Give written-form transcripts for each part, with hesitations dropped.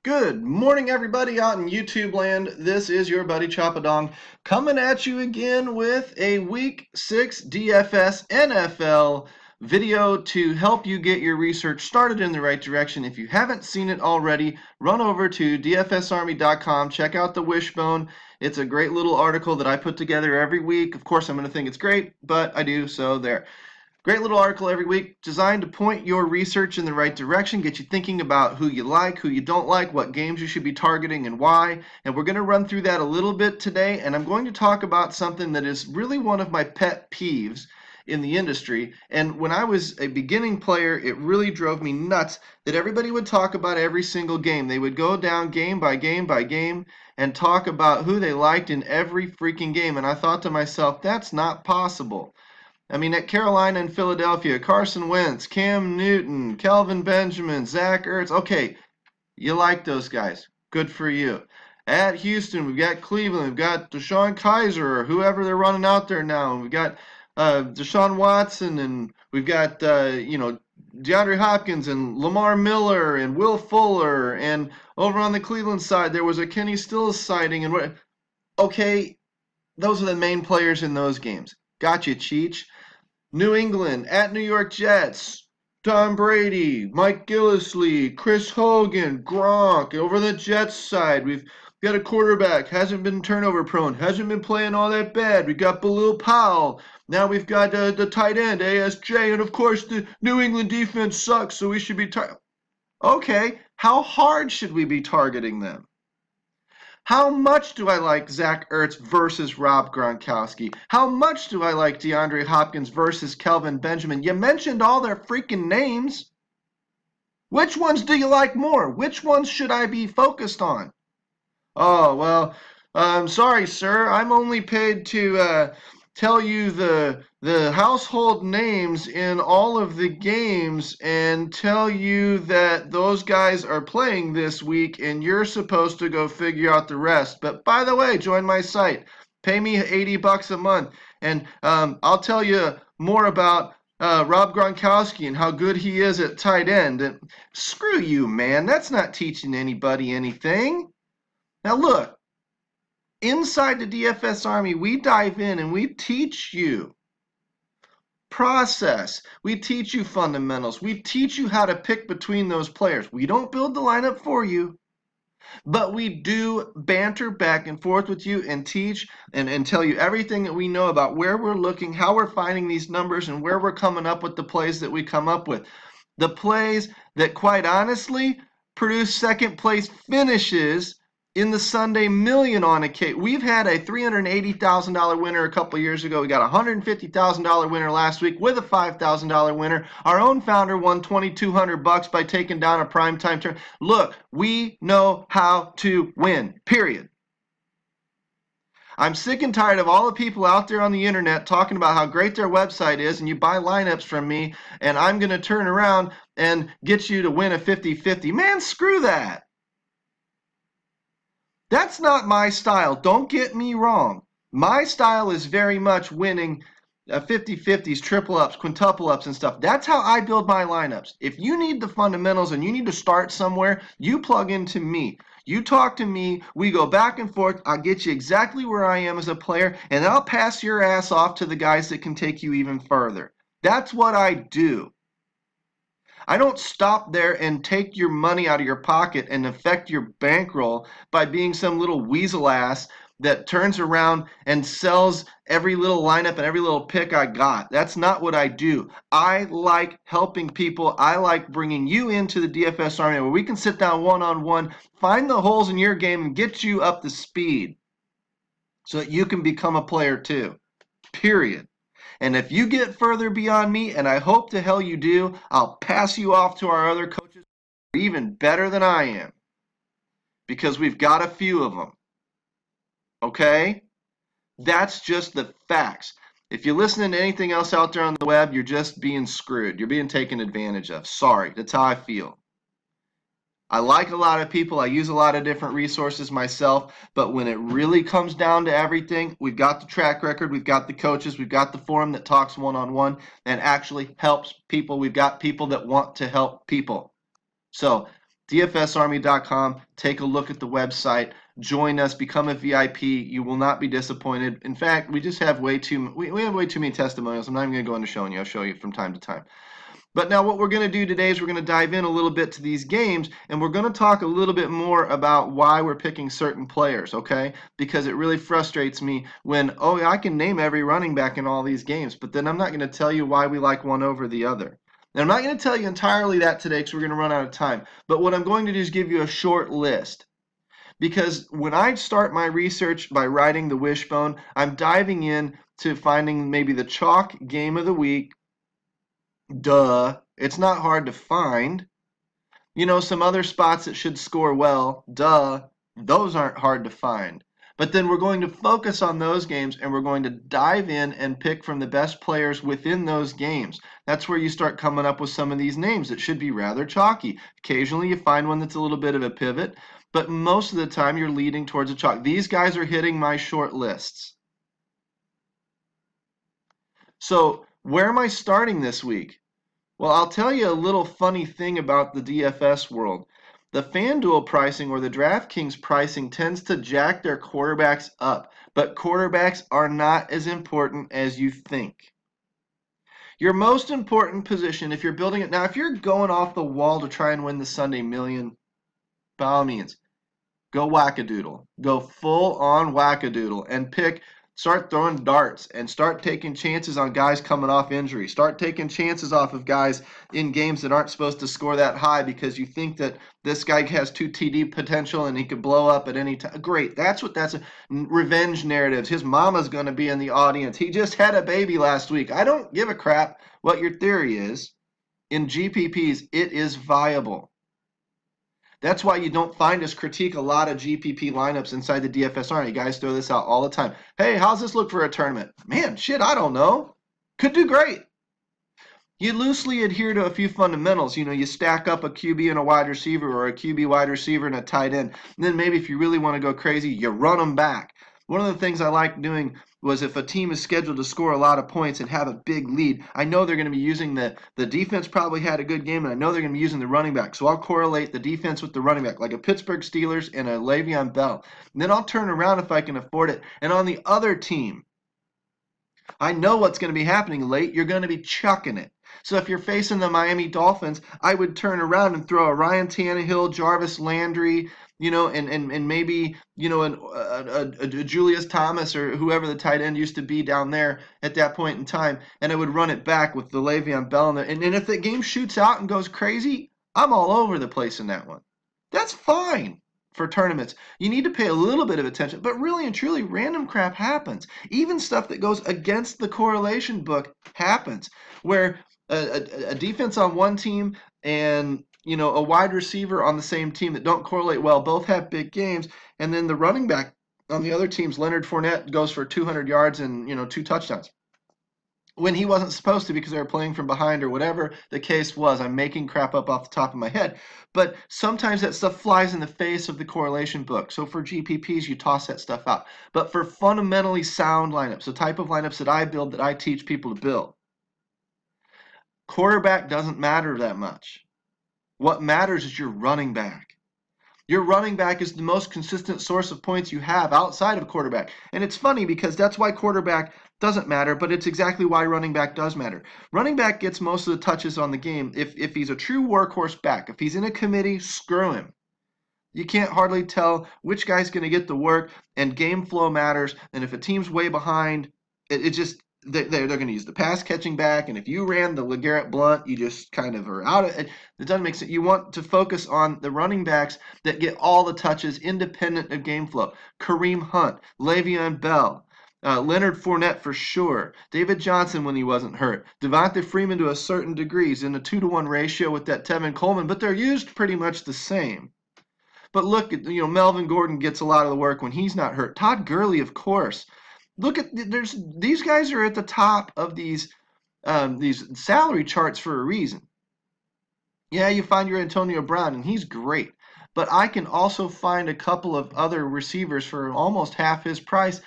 Good morning, everybody out in YouTube land. This is your buddy Choppadong coming at you again with a Week 6 DFS NFL video to help you get your research started in the right direction. If you haven't seen it already, run over to dfsarmy.com, check out the Wishbone. It's a great little article that I put together every week. Of course, I'm going to think it's great, but I do, so there. Great little article every week designed to point your research in the right direction, get you thinking about who you like, who you don't like, what games you should be targeting and why. And we're going to run through that a little bit today. And I'm going to talk about something that is really one of my pet peeves in the industry. And when I was a beginning player, it really drove me nuts that everybody would talk about every single game. They would go down game by game by game and talk about who they liked in every freaking game. And I thought to myself, that's not possible. I mean, at Carolina and Philadelphia, Carson Wentz, Cam Newton, Kelvin Benjamin, Zach Ertz. Okay, you like those guys. Good for you. At Houston, we've got Cleveland. We've got Deshaun Kaiser or whoever they're running out there now. And we've got Deshaun Watson, and we've got, DeAndre Hopkins and Lamar Miller and Will Fuller. And over on the Cleveland side, there was a Kenny Stills sighting. And okay, those are the main players in those games. Gotcha, Cheech. New England at New York Jets, Tom Brady, Mike Gillislee, Chris Hogan, Gronk. Over the Jets side, we've got a quarterback, hasn't been turnover prone, hasn't been playing all that bad. We've got Balil Powell. Now we've got the tight end, ASJ, and of course the New England defense sucks, so we should be Okay, how hard should we be targeting them? How much do I like Zach Ertz versus Rob Gronkowski? How much do I like DeAndre Hopkins versus Kelvin Benjamin? You mentioned all their freaking names. Which ones do you like more? Which ones should I be focused on? Oh, well, I'm sorry, sir. I'm only paid to tell you the household names in all of the games and tell you that those guys are playing this week and you're supposed to go figure out the rest. But by the way, join my site. Pay me $80 a month and I'll tell you more about Rob Gronkowski and how good he is at tight end. And screw you, man. That's not teaching anybody anything. Now look. Inside the DFS Army, we dive in and we teach you process. We teach you fundamentals. We teach you how to pick between those players. We don't build the lineup for you, but we do banter back and forth with you and teach and tell you everything that we know about where we're looking, how we're finding these numbers, and where we're coming up with the plays that we come up with. The plays that, quite honestly, produce second place finishes in the Sunday Million on a case. We've had a $380,000 winner a couple years ago. We got a $150,000 winner last week with a $5,000 winner. Our own founder won $2,200 by taking down a primetime turn. Look, we know how to win, period. I'm sick and tired of all the people out there on the internet talking about how great their website is and you buy lineups from me and I'm going to turn around and get you to win a 50-50. Man, screw that. That's not my style. Don't get me wrong. My style is very much winning 50-50s, triple ups, quintuple ups, and stuff. That's how I build my lineups. If you need the fundamentals and you need to start somewhere, you plug into me. You talk to me. We go back and forth. I'll get you exactly where I am as a player, and I'll pass your ass off to the guys that can take you even further. That's what I do. I don't stop there and take your money out of your pocket and affect your bankroll by being some little weasel ass that turns around and sells every little lineup and every little pick I got. That's not what I do. I like helping people. I like bringing you into the DFS Army where we can sit down one-on-one, find the holes in your game, and get you up to speed so that you can become a player too. Period. And if you get further beyond me, and I hope the hell you do, I'll pass you off to our other coaches who are even better than I am. Because we've got a few of them. Okay? That's just the facts. If you're listening to anything else out there on the web, you're just being screwed. You're being taken advantage of. Sorry, that's how I feel. I like a lot of people. I use a lot of different resources myself, but when it really comes down to everything, we've got the track record, we've got the coaches, we've got the forum that talks one-on-one and actually helps people. We've got people that want to help people. So DFSarmy.com. Take a look at the website. Join us. Become a VIP. You will not be disappointed. In fact, we just have way too many testimonials. I'm not even going to go into showing you. I'll show you from time to time. But now what we're going to do today is we're going to dive in a little bit to these games, and we're going to talk a little bit more about why we're picking certain players, okay? Because it really frustrates me when, oh, I can name every running back in all these games, but then I'm not going to tell you why we like one over the other. And I'm not going to tell you entirely that today because we're going to run out of time. But what I'm going to do is give you a short list. Because when I start my research by writing the wishbone, I'm diving in to finding maybe the chalk game of the week. Duh. It's not hard to find. You know, some other spots that should score well. Duh. Those aren't hard to find. But then we're going to focus on those games and we're going to dive in and pick from the best players within those games. That's where you start coming up with some of these names that should be rather chalky. Occasionally you find one that's a little bit of a pivot, but most of the time you're leading towards a chalk. These guys are hitting my short lists. So where am I starting this week? Well, I'll tell you a little funny thing about the DFS world. The FanDuel pricing or the DraftKings pricing tends to jack their quarterbacks up, but quarterbacks are not as important as you think. Your most important position, if you're building it now, if you're going off the wall to try and win the Sunday Million, by all means, go wackadoodle. Go full on wackadoodle and start throwing darts and start taking chances on guys coming off injury. Start taking chances off of guys in games that aren't supposed to score that high because you think that this guy has 2 TD potential and he could blow up at any time. Great. That's revenge narratives. His mama's going to be in the audience. He just had a baby last week. I don't give a crap what your theory is. In GPPs, it is viable. That's why you don't find us critique a lot of GPP lineups inside the DFS Army. You guys throw this out all the time. Hey, how's this look for a tournament? Man, shit, I don't know. Could do great. You loosely adhere to a few fundamentals. You know, you stack up a QB and a wide receiver or a QB wide receiver and a tight end. And then maybe if you really want to go crazy, you run them back. One of the things I like doing was if a team is scheduled to score a lot of points and have a big lead, I know they're going to be using the defense probably had a good game, and I know they're going to be using the running back. So I'll correlate the defense with the running back, like a Pittsburgh Steelers and a Le'Veon Bell. And then I'll turn around if I can afford it. And on the other team, I know what's going to be happening late. You're going to be chucking it. So if you're facing the Miami Dolphins, I would turn around and throw a Ryan Tannehill, Jarvis Landry, you know, and maybe, you know, a Julius Thomas or whoever the tight end used to be down there at that point in time, and I would run it back with the Le'Veon Bell in there. And if the game shoots out and goes crazy, I'm all over the place in that one. That's fine for tournaments. You need to pay a little bit of attention, but really and truly, random crap happens. Even stuff that goes against the correlation book happens, where a defense on one team and, you know, a wide receiver on the same team that don't correlate well both have big games, and then the running back on the other team's Leonard Fournette goes for 200 yards and, you know, 2 touchdowns when he wasn't supposed to because they were playing from behind or whatever the case was. I'm making crap up off the top of my head, but sometimes that stuff flies in the face of the correlation book. So for GPPs, you toss that stuff out. But for fundamentally sound lineups, the type of lineups that I build, that I teach people to build, quarterback doesn't matter that much. What matters is your running back. Your running back is the most consistent source of points you have outside of quarterback. And it's funny because that's why quarterback doesn't matter, but it's exactly why running back does matter. Running back gets most of the touches on the game. If he's a true workhorse back, if he's in a committee, screw him. You can't hardly tell which guy's going to get the work, and game flow matters. And if a team's way behind, it just... They're going to use the pass catching back, and if you ran the LeGarrette Blount, you just kind of are out of it. It doesn't make sense. You want to focus on the running backs that get all the touches independent of game flow. Kareem Hunt, Le'Veon Bell, Leonard Fournette for sure, David Johnson when he wasn't hurt, Devonta Freeman to a certain degree is in a 2-to-1 ratio with that Tevin Coleman, but they're used pretty much the same. But look, you know, Melvin Gordon gets a lot of the work when he's not hurt. Todd Gurley, of course. Look at these guys are at the top of these salary charts for a reason. Yeah, you find your Antonio Brown, and he's great. But I can also find a couple of other receivers for almost half his price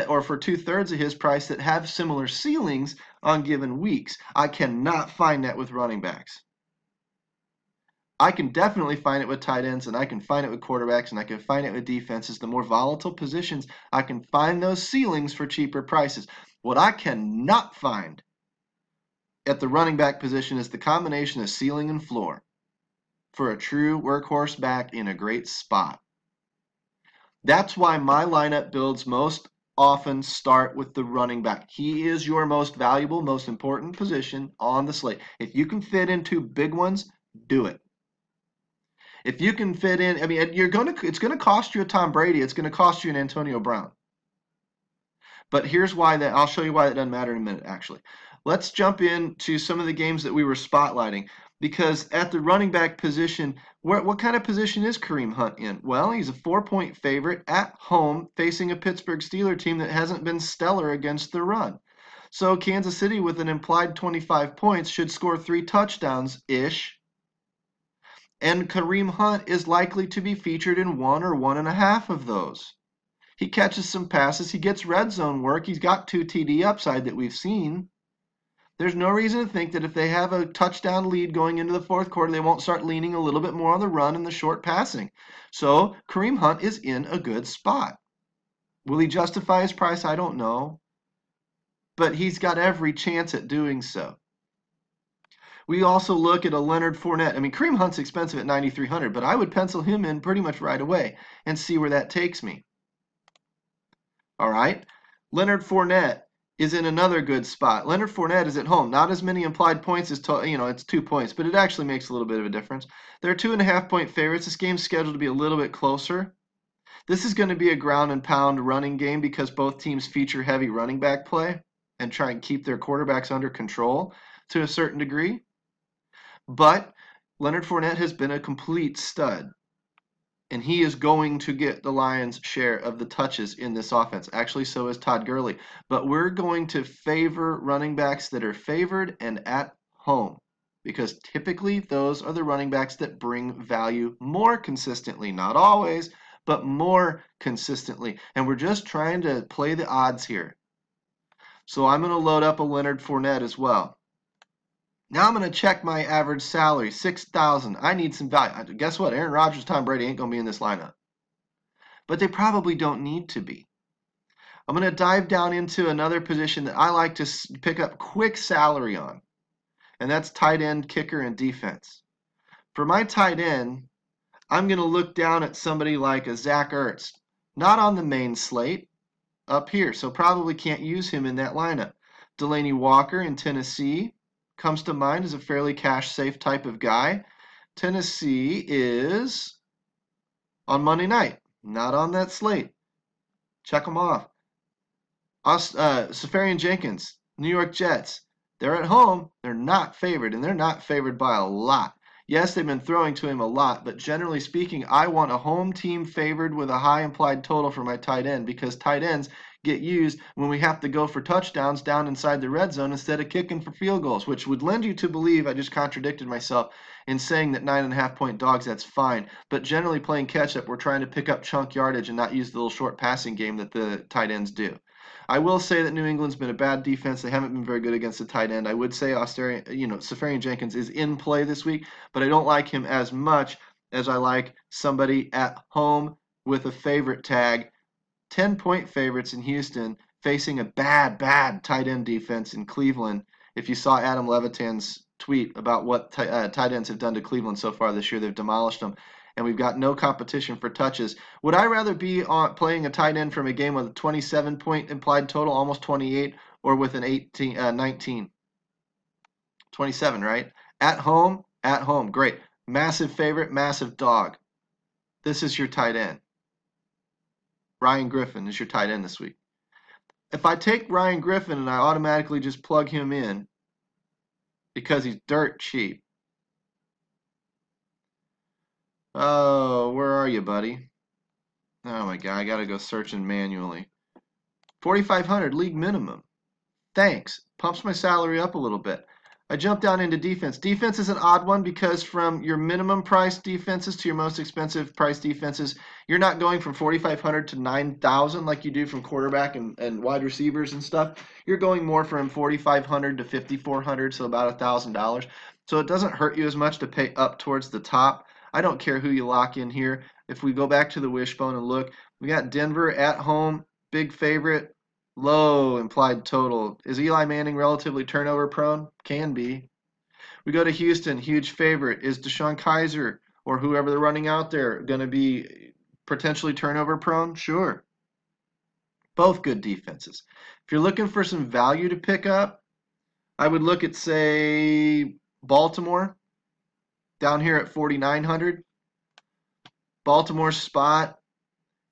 or for 2/3 of his price that have similar ceilings on given weeks. I cannot find that with running backs. I can definitely find it with tight ends, and I can find it with quarterbacks, and I can find it with defenses. The more volatile positions, I can find those ceilings for cheaper prices. What I cannot find at the running back position is the combination of ceiling and floor for a true workhorse back in a great spot. That's why my lineup builds most often start with the running back. He is your most valuable, most important position on the slate. If you can fit in two big ones, do it. If you can fit in, I mean, it's gonna cost you a Tom Brady. It's gonna cost you an Antonio Brown. But here's why that. I'll show you why that doesn't matter in a minute. Actually, let's jump into some of the games that we were spotlighting. Because at the running back position, what kind of position is Kareem Hunt in? Well, he's a 4-point favorite at home facing a Pittsburgh Steelers team that hasn't been stellar against the run. So Kansas City with an implied 25 points should score 3 touchdowns-ish. And Kareem Hunt is likely to be featured in 1 or 1.5 of those. He catches some passes. He gets red zone work. He's got 2 TD upside that we've seen. There's no reason to think that if they have a touchdown lead going into the fourth quarter, they won't start leaning a little bit more on the run and the short passing. So Kareem Hunt is in a good spot. Will he justify his price? I don't know. But he's got every chance at doing so. We also look at a Leonard Fournette. I mean, Kareem Hunt's expensive at $9,300, but I would pencil him in pretty much right away and see where that takes me. All right. Leonard Fournette is in another good spot. Leonard Fournette is at home. Not as many implied points as, it's 2 points, but it actually makes a little bit of a difference. They're 2.5-point favorites. This game's scheduled to be a little bit closer. This is going to be a ground and pound running game because both teams feature heavy running back play and try and keep their quarterbacks under control to a certain degree. But Leonard Fournette has been a complete stud. And he is going to get the Lions' share of the touches in this offense. Actually, so is Todd Gurley. But we're going to favor running backs that are favored and at home. Because typically, those are the running backs that bring value more consistently. Not always, but more consistently. And we're just trying to play the odds here. So I'm going to load up a Leonard Fournette as well. Now I'm going to check my average salary, $6,000. I need some value. Guess what? Aaron Rodgers, Tom Brady ain't going to be in this lineup. But they probably don't need to be. I'm going to dive down into another position that I like to pick up quick salary on. And that's tight end, kicker, and defense. For my tight end, I'm going to look down at somebody like a Zach Ertz. Not on the main slate, up here. So probably can't use him in that lineup. Delaney Walker in Tennessee comes to mind as a fairly cash-safe type of guy. Tennessee is on Monday night, not on that slate. Check them off. Safarian Jenkins, New York Jets. They're at home. They're not favored, and they're not favored by a lot. Yes, they've been throwing to him a lot, but generally speaking, I want a home team favored with a high implied total for my tight end because tight ends get used when we have to go for touchdowns down inside the red zone instead of kicking for field goals, which would lend you to believe I just contradicted myself in saying that 9.5-point dogs, that's fine. But generally playing catch-up, we're trying to pick up chunk yardage and not use the little short passing game that the tight ends do. I will say that New England's been a bad defense. They haven't been very good against the tight end. I would say Safarian Jenkins is in play this week, but I don't like him as much as I like somebody at home with a favorite tag. 10-point favorites in Houston facing a bad tight end defense in Cleveland. If you saw Adam Levitan's tweet about what tight ends have done to Cleveland so far this year, they've demolished them. And we've got no competition for touches. Would I rather be playing a tight end from a game with a 27-point implied total, almost 28, or with an 19? 27, right? At home, great. Massive favorite, massive dog. This is your tight end. Ryan Griffin is your tight end this week. If I take Ryan Griffin and I automatically just plug him in because he's dirt cheap. Oh, where are you, buddy? Oh my God, I gotta go searching manually. 4,500 league minimum. Thanks. Pumps my salary up a little bit. I jump down into defense. Defense is an odd one because from your minimum price defenses to your most expensive price defenses, you're not going from 4,500 to 9,000 like you do from quarterback and wide receivers and stuff. You're going more from 4,500 to 5,400, so about $1,000. So it doesn't hurt you as much to pay up towards the top. I don't care who you lock in here. If we go back to the wishbone and look, we got Denver at home, big favorite, low implied total. Is Eli Manning relatively turnover prone? Can be. We go to Houston, huge favorite. Is Deshaun Kaiser or whoever they're running out there going to be potentially turnover prone? Sure. Both good defenses. If you're looking for some value to pick up, I would look at, say, Baltimore down here at 4,900. Baltimore spot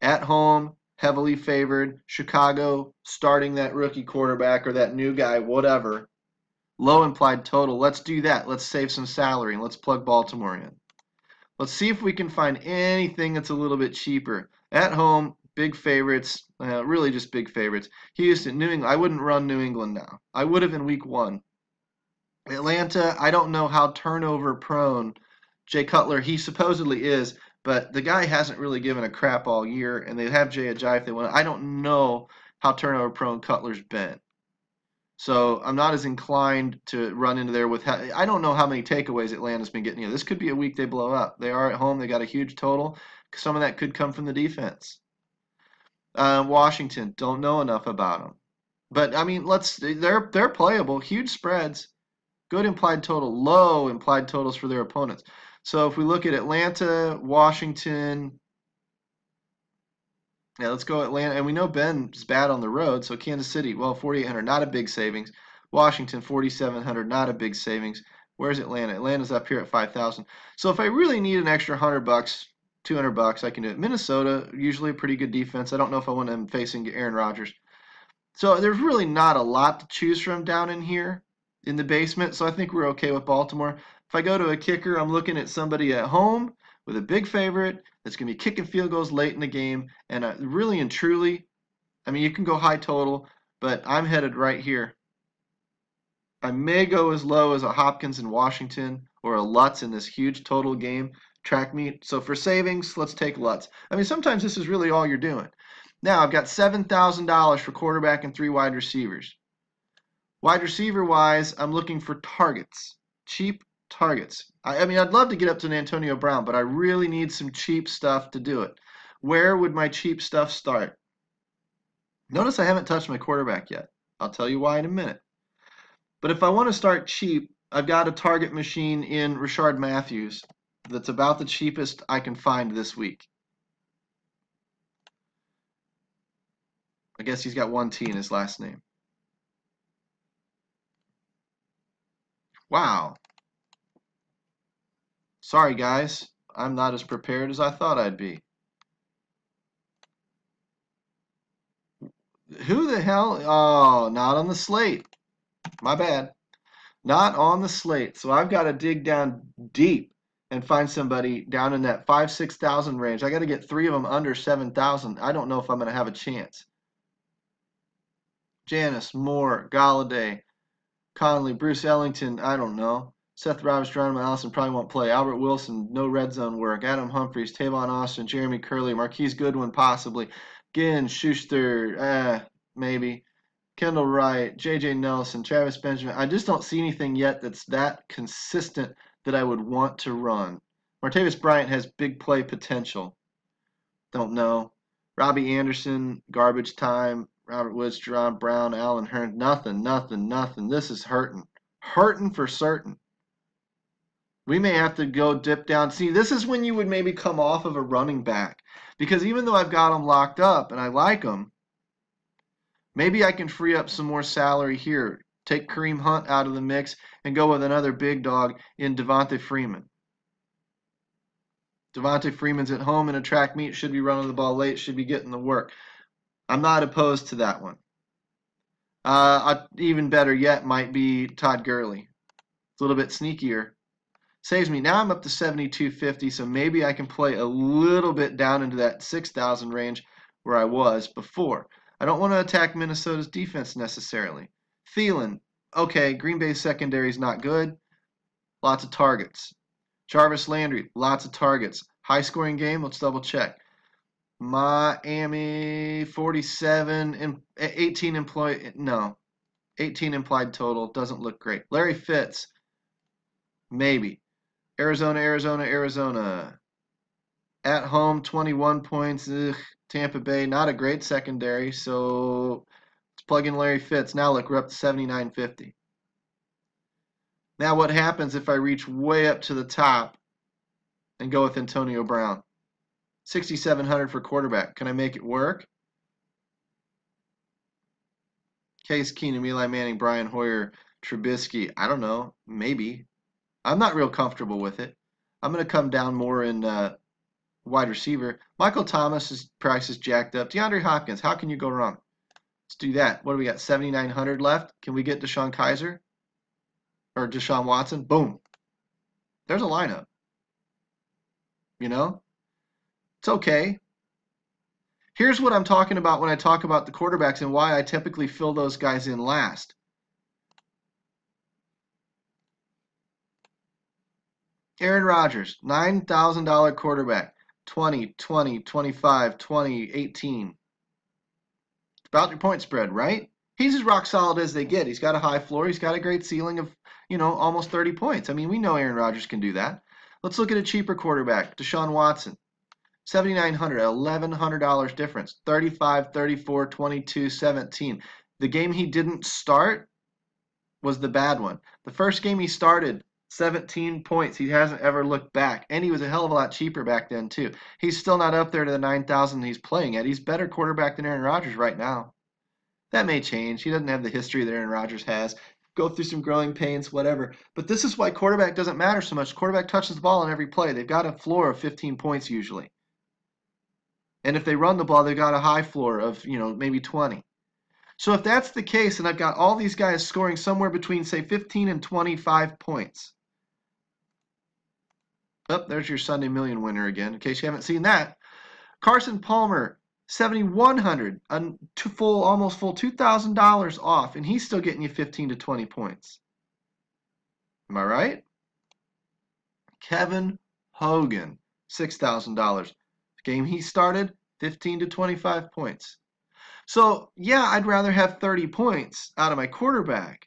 at home, heavily favored. Chicago starting that rookie quarterback or that new guy, whatever. Low implied total. Let's do that. Let's save some salary and let's plug Baltimore in. Let's see if we can find anything that's a little bit cheaper. At home, big favorites, really just big favorites. Houston, New England. I wouldn't run New England now. I would have in week 1. Atlanta, I don't know how turnover prone Jay Cutler, he supposedly is, but the guy hasn't really given a crap all year, and they have Jay Ajayi if they want. I don't know how turnover prone Cutler's been. So I'm not as inclined to run into there with. I don't know how many takeaways Atlanta's been getting. This could be a week they blow up. They are at home. They got a huge total. Some of that could come from the defense. Washington, don't know enough about them, but I mean, they're playable. Huge spreads, good implied total, low implied totals for their opponents. So if we look at Atlanta, Washington. Yeah, let's go Atlanta. And we know Ben's bad on the road, so Kansas City, well, 4,800, not a big savings. Washington, 4,700, not a big savings. Where's Atlanta? Atlanta's up here at 5,000. So if I really need an extra $100, $200, I can do it. Minnesota, usually a pretty good defense. I don't know if I want them facing Aaron Rodgers. So there's really not a lot to choose from down in here in the basement, so I think we're okay with Baltimore. If I go to a kicker, I'm looking at somebody at home with a big favorite that's going to be kicking field goals late in the game. And really and truly, I mean, you can go high total, but I'm headed right here. I may go as low as a Hopkins in Washington or a Lutz in this huge total game track meet. So for savings, let's take Lutz. I mean, sometimes this is really all you're doing. Now, I've got $7,000 for quarterback and 3 wide receivers. Wide receiver-wise, I'm looking for targets, cheap targets. I mean, I'd love to get up to an Antonio Brown, but I really need some cheap stuff to do it. Where would my cheap stuff start? Notice I haven't touched my quarterback yet. I'll tell you why in a minute. But if I want to start cheap, I've got a target machine in Rashard Matthews that's about the cheapest I can find this week. I guess he's got 1 T in his last name. Wow. Sorry, guys. I'm not as prepared as I thought I'd be. Who the hell? Oh, not on the slate. My bad. Not on the slate. So I've got to dig down deep and find somebody down in that 5,000-6,000 range. I got to get 3 of them under 7,000. I don't know if I'm going to have a chance. Janice, Moore, Galladay, Conley, Bruce Ellington, I don't know. Seth Roberts, Geronimo Allison probably won't play. Albert Wilson, no red zone work. Adam Humphries, Tavon Austin, Jeremy Curley, Marquise Goodwin possibly. Ginn, Schuster, maybe. Kendall Wright, J.J. Nelson, Travis Benjamin. I just don't see anything yet that's that consistent that I would want to run. Martavis Bryant has big play potential. Don't know. Robbie Anderson, garbage time. Robert Woods, Jerron Brown, Allen Hearn. Nothing. This is hurting. Hurting for certain. We may have to go dip down. See, this is when you would maybe come off of a running back. Because even though I've got them locked up and I like them, maybe I can free up some more salary here. Take Kareem Hunt out of the mix and go with another big dog in Devonta Freeman. Devonta Freeman's at home in a track meet, should be running the ball late, should be getting the work. I'm not opposed to that one. Even better yet might be Todd Gurley. It's a little bit sneakier. Saves me. Now I'm up to 7,250, so maybe I can play a little bit down into that 6,000 range where I was before. I don't want to attack Minnesota's defense necessarily. Thielen, okay, Green Bay's secondary is not good. Lots of targets. Jarvis Landry, lots of targets. High-scoring game, let's double-check. Miami, 47, 18 implied total. Doesn't look great. Larry Fitz, Maybe. Arizona, Arizona, Arizona. At home, 21 points. Ugh. Tampa Bay, not a great secondary, so let's plug in Larry Fitz. Now look, we're up to 79.50. Now what happens if I reach way up to the top and go with Antonio Brown? 6,700 for quarterback. Can I make it work? Case Keenum, Eli Manning, Brian Hoyer, Trubisky. I don't know. Maybe. I'm not real comfortable with it. I'm going to come down more in wide receiver. Michael Thomas's price is jacked up. DeAndre Hopkins, how can you go wrong? Let's do that. What do we got? 7,900 left. Can we get Deshaun Kaiser? Or Deshaun Watson? Boom. There's a lineup. You know? It's okay. Here's what I'm talking about when I talk about the quarterbacks and why I typically fill those guys in last. Aaron Rodgers, $9,000 quarterback. 20, 20, 25, 20, 18. It's about your point spread, right? He's as rock solid as they get. He's got a high floor. He's got a great ceiling of, almost 30 points. I mean, we know Aaron Rodgers can do that. Let's look at a cheaper quarterback, Deshaun Watson. $7,900, $1,100 difference. 35, 34, 22, 17. The game he didn't start was the bad one. The first game he started, 17 points. He hasn't ever looked back. And he was a hell of a lot cheaper back then, too. He's still not up there to the 9,000 he's playing at. He's better quarterback than Aaron Rodgers right now. That may change. He doesn't have the history that Aaron Rodgers has. Go through some growing pains, whatever. But this is why quarterback doesn't matter so much. Quarterback touches the ball on every play. They've got a floor of 15 points usually. And if they run the ball, they've got a high floor of, maybe 20. So if that's the case, and I've got all these guys scoring somewhere between, say, 15 and 25 points. Oh, there's your Sunday Million winner again, in case you haven't seen that. Carson Palmer, 7,100, almost full $2,000 off, and he's still getting you 15 to 20 points. Am I right? Kevin Hogan, $6,000. Game he started, 15 to 25 points. So, yeah, I'd rather have 30 points out of my quarterback.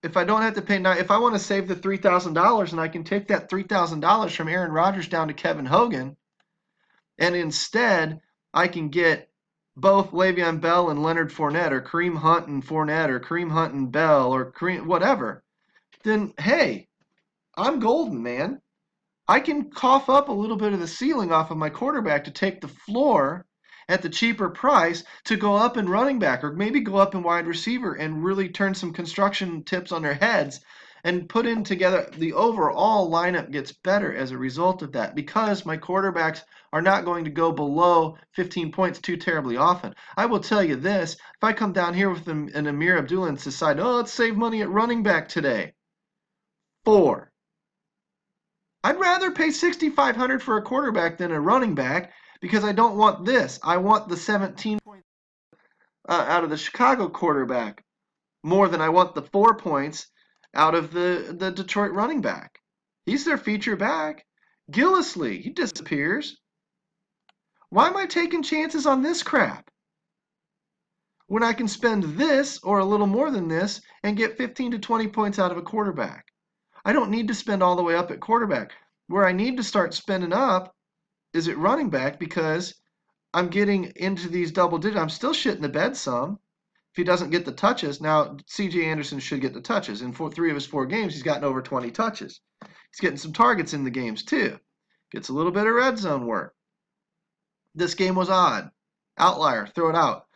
If I don't have to pay, if I want to save the $3,000 and I can take that $3,000 from Aaron Rodgers down to Kevin Hogan, and instead I can get both Le'Veon Bell and Leonard Fournette, or Kareem Hunt and Fournette, or Kareem Hunt and Bell, or Kareem, whatever, then, hey, I'm golden, man. I can cough up a little bit of the ceiling off of my quarterback to take the floor at the cheaper price to go up in running back, or maybe go up in wide receiver and really turn some construction tips on their heads and put in together. The overall lineup gets better as a result of that, because my quarterbacks are not going to go below 15 points too terribly often. I will tell you this, if I come down here with an Amir Abdullah and decide, let's save money at running back today, 4. I'd rather pay $6,500 for a quarterback than a running back, because I don't want this. I want the 17 points out of the Chicago quarterback more than I want the 4 points out of the Detroit running back. He's their feature back. Gillislee, he disappears. Why am I taking chances on this crap when I can spend this or a little more than this and get 15 to 20 points out of a quarterback? I don't need to spend all the way up at quarterback. Where I need to start spending up is at running back, because I'm getting into these double digits. I'm still shitting the bed some if he doesn't get the touches. Now, C.J. Anderson should get the touches. In 3 of his 4 games, he's gotten over 20 touches. He's getting some targets in the games, too. Gets a little bit of red zone work. This game was odd. Outlier, throw it out.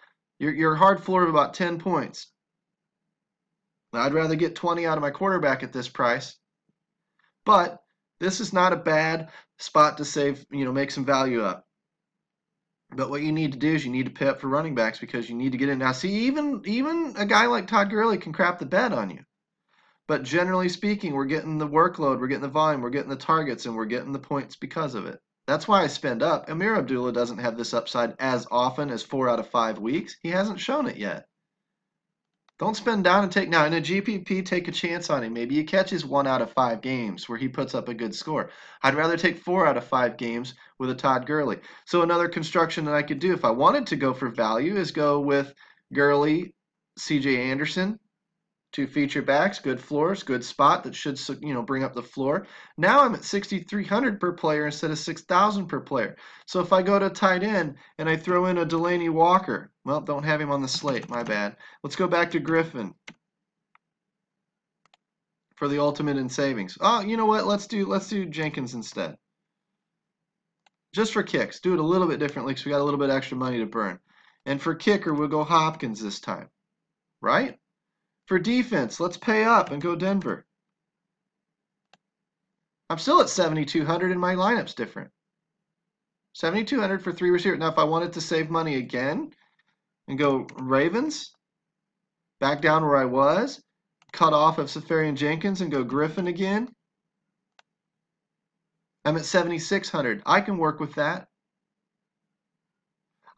Your hard floor of about 10 points. Now, I'd rather get 20 out of my quarterback at this price. But this is not a bad spot to save, make some value up. But what you need to do is you need to pay up for running backs, because you need to get in. Now, see, even a guy like Todd Gurley can crap the bed on you. But generally speaking, we're getting the workload, we're getting the volume, we're getting the targets, and we're getting the points because of it. That's why I spend up. Amir Abdullah doesn't have this upside as often as 4 out of 5 weeks. He hasn't shown it yet. Don't spend down and take. Now, in a GPP, take a chance on him. Maybe he catches 1 out of 5 games where he puts up a good score. I'd rather take 4 out of 5 games with a Todd Gurley. So another construction that I could do if I wanted to go for value is go with Gurley, C.J. Anderson, Two feature backs, good floors, good spot that should, bring up the floor. Now I'm at 6,300 per player instead of 6,000 per player. So if I go to tight end and I throw in a Delaney Walker, well, don't have him on the slate, my bad. Let's go back to Griffin for the ultimate in savings. Oh, you know what? Let's do Jenkins instead. Just for kicks, do it a little bit differently because we got a little bit extra money to burn. And for kicker, we'll go Hopkins this time, right? For defense, let's pay up and go Denver. I'm still at 7,200 and my lineup's different. 7,200 for 3 receivers. Now, if I wanted to save money again and go Ravens, back down where I was, cut off of Safarian Jenkins and go Griffin again, I'm at 7,600. I can work with that.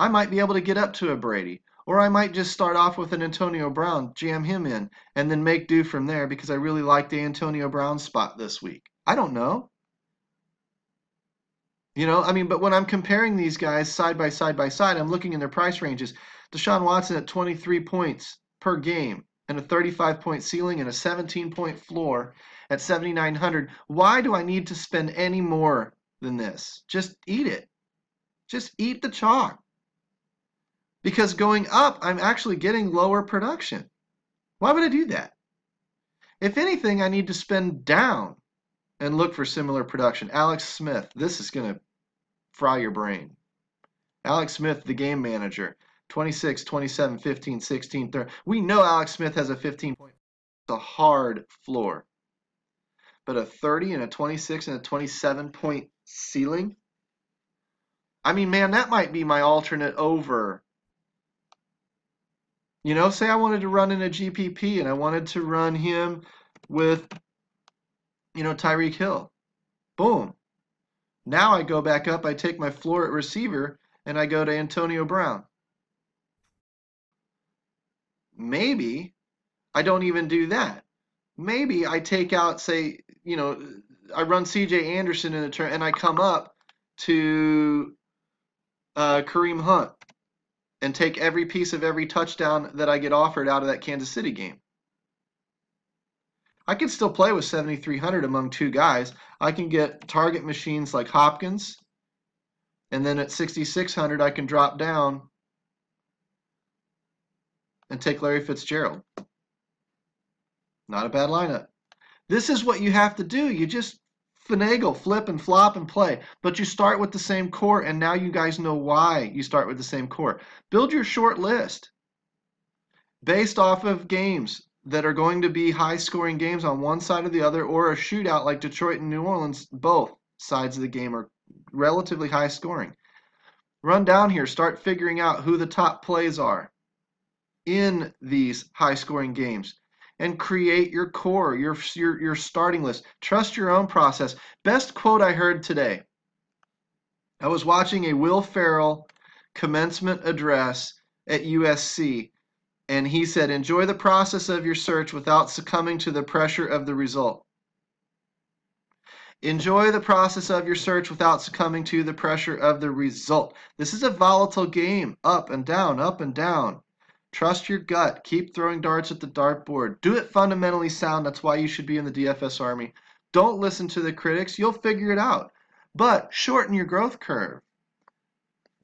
I might be able to get up to a Brady. Or I might just start off with an Antonio Brown, jam him in, and then make do from there because I really like the Antonio Brown spot this week. I don't know. But when I'm comparing these guys side by side, I'm looking in their price ranges. Deshaun Watson at 23 points per game and a 35-point ceiling and a 17-point floor at 7,900. Why do I need to spend any more than this? Just eat it. Just eat the chalk. Because going up, I'm actually getting lower production. Why would I do that? If anything, I need to spend down and look for similar production. Alex Smith, this is going to fry your brain. Alex Smith, the game manager, 26, 27, 15, 16, 30. We know Alex Smith has a 15-point. It's a hard floor. But a 30 and a 26 and a 27-point ceiling? I mean, man, that might be my alternate over. Say I wanted to run in a GPP and I wanted to run him with, Tyreek Hill. Boom. Now I go back up, I take my floor at receiver, and I go to Antonio Brown. Maybe I don't even do that. Maybe I take out, say, I run CJ Anderson in the turn, and I come up to Kareem Hunt and take every piece of every touchdown that I get offered out of that Kansas City game. I can still play with 7,300 among two guys. I can get target machines like Hopkins, and then at 6,600 I can drop down and take Larry Fitzgerald. Not a bad lineup. This is what you have to do. You just finagle, flip, and flop and play. But you start with the same core, and now you guys know why you start with the same core. Build your short list based off of games that are going to be high-scoring games on one side or the other, or a shootout like Detroit and New Orleans. Both sides of the game are relatively high-scoring. Run down here. Start figuring out who the top plays are in these high-scoring games. And create your core, your starting list. Trust your own process. Best quote I heard today. I was watching a Will Ferrell commencement address at USC, and he said, enjoy the process of your search without succumbing to the pressure of the result. Enjoy the process of your search without succumbing to the pressure of the result. This is a volatile game, up and down, up and down. Trust your gut. Keep throwing darts at the dartboard. Do it fundamentally sound. That's why you should be in the DFS army. Don't listen to the critics. You'll figure it out. But shorten your growth curve.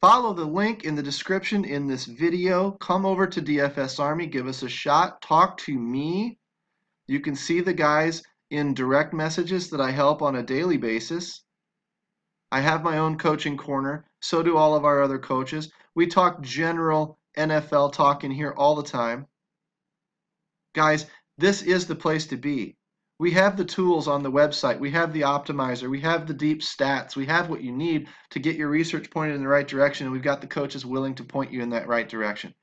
Follow the link in the description in this video. Come over to DFS Army. Give us a shot. Talk to me. You can see the guys in direct messages that I help on a daily basis. I have my own coaching corner. So do all of our other coaches. We talk general NFL talk in here all the time. Guys, this is the place to be. We have the tools on the website. We have the optimizer. We have the deep stats. We have what you need to get your research pointed in the right direction, and we've got the coaches willing to point you in that right direction.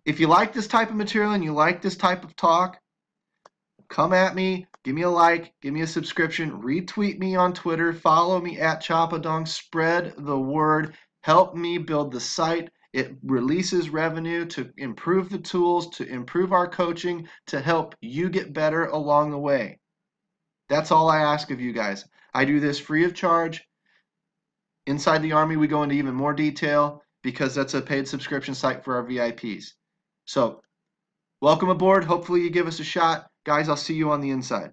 If you like this type of material and you like this type of talk, come at me, give me a like, give me a subscription, retweet me on Twitter, follow me at Chapadong, spread the word, help me build the site. It releases revenue to improve the tools, to improve our coaching, to help you get better along the way. That's all I ask of you guys. I do this free of charge. Inside the Army, we go into even more detail because that's a paid subscription site for our VIPs. So Welcome aboard. Hopefully you give us a shot. Guys, I'll see you on the inside.